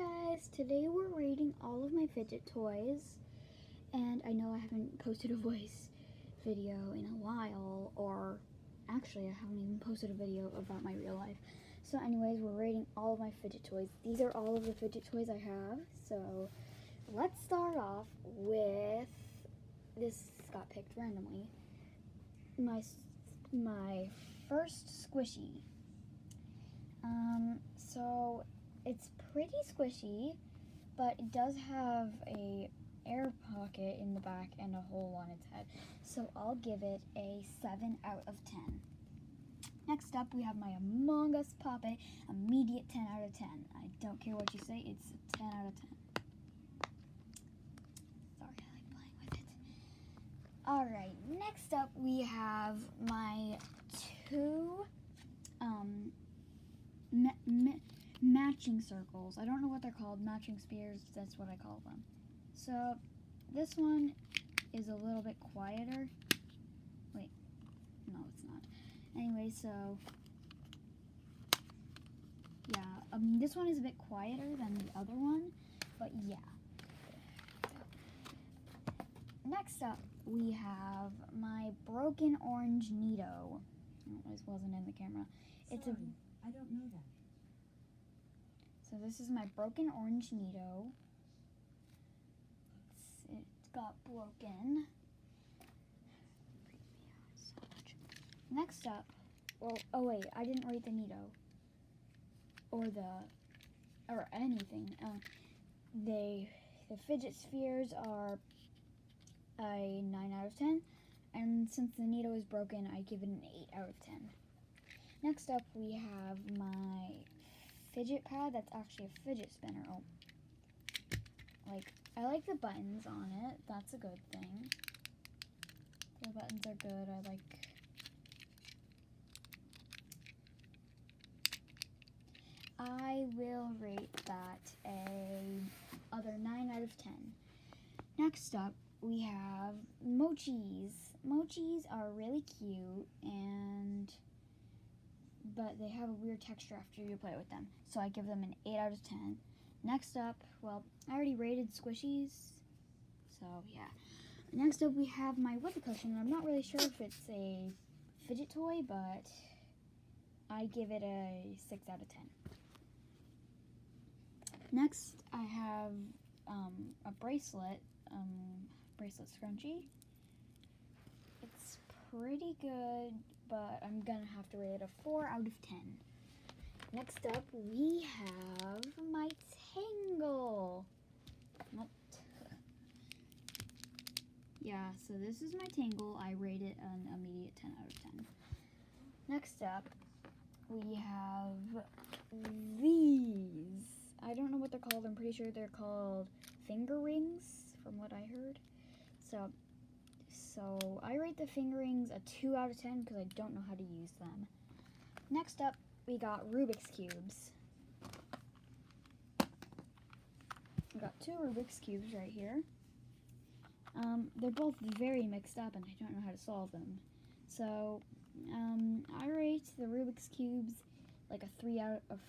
guys, today we're rating all of my fidget toys, and I know I haven't posted a voice video in a while, or actually I haven't even posted a video about my real life. So anyways, we're rating all of my fidget toys. These are all of the fidget toys I have, so let's start off with, this got picked randomly, my first squishy. So it's pretty squishy, but it does have a air pocket in the back and a hole on its head. So I'll give it a 7 out of 10. Next up, we have my Among Us Puppet, immediate 10 out of 10. I don't care what you say, it's a 10 out of 10. Sorry, I like playing with it. Alright, next up we have my two matching circles. I don't know what they're called, matching spears, that's what I call them. So this one is a little bit quieter. Wait, no it's not. Anyway, so yeah, this one is a bit quieter than the other one, but yeah. Next up, we have my broken orange Neato. Oh, this wasn't in the camera. It's Sorry, I don't know that. So this is my broken orange Neato. It got broken. Next up, well, oh wait, I didn't rate the Neato or anything. The fidget spheres are a 9 out of 10, and since the Neato is broken, I give it an 8 out of 10. Next up, we have my fidget pad. That's actually a fidget spinner. Oh, I like the buttons on it. That's a good thing. The buttons are good. I will rate that a other 9 out of 10. Next up, we have mochis. Mochis are really cute, but they have a weird texture after you play with them. So I give them an 8 out of 10. Next up, well, I already rated squishies, so yeah. Next up, we have my whoopee cushion. I'm not really sure if it's a fidget toy, but I give it a 6 out of 10. Next, I have a bracelet scrunchie. It's pretty good, but I'm gonna have to rate it a 4 out of 10. Next up, we have my Tangle. Nope. Yeah, so this is my Tangle. I rate it an immediate 10 out of 10. Next up, we have these. I don't know what they're called. I'm pretty sure they're called finger rings, from what I heard. So I rate the finger rings a 2 out of 10 because I don't know how to use them. Next up, we got Rubik's Cubes. We got 2 Rubik's Cubes right here. They're both very mixed up and I don't know how to solve them. So I rate the Rubik's Cubes like a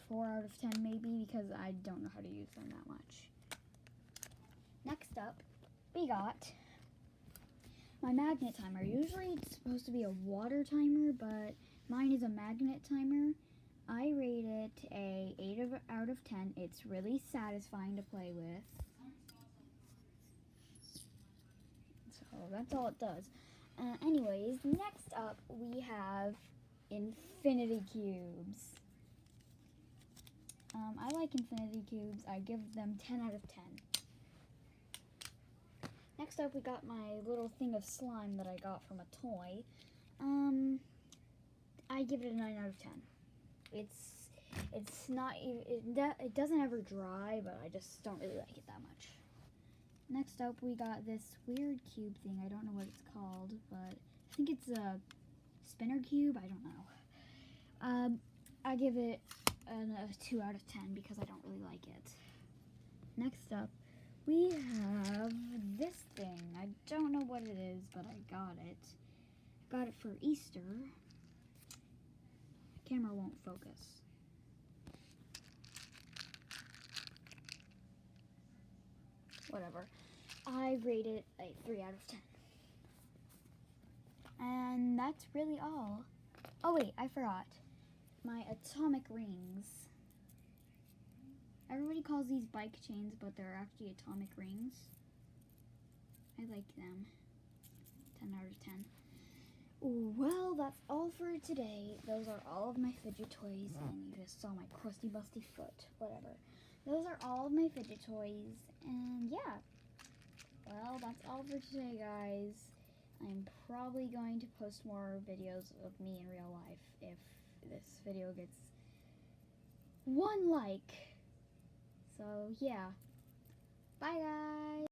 4 out of 10 maybe, because I don't know how to use them that much. Next up, we got my magnet timer. Usually it's supposed to be a water timer, but mine is a magnet timer. I rate it a 8 out of 10. It's really satisfying to play with. So that's all it does. Anyways, next up we have infinity cubes. I like infinity cubes. I give them 10 out of 10. Next up, we got my little thing of slime that I got from a toy. I give it a 9 out of 10. It's not even, it doesn't ever dry, but I just don't really like it that much. Next up, we got this weird cube thing. I don't know what it's called, but I think it's a spinner cube. I don't know. I give it a 2 out of 10 because I don't really like it. Next up, we have this thing. I don't know what it is, but I got it. Got it for Easter. Camera won't focus. whatever. I rate it a 3 out of 10. And that's really all. Oh wait, I forgot. My atomic rings. Everybody calls these bike chains, but they're actually atomic rings. I like them. 10 out of 10. Well, that's all for today. Those are all of my fidget toys, and you just saw my crusty busty foot. Whatever. Those are all of my fidget toys, and yeah. Well, that's all for today, guys. I'm probably going to post more videos of me in real life if this video gets 1 like. So, yeah. Bye, guys.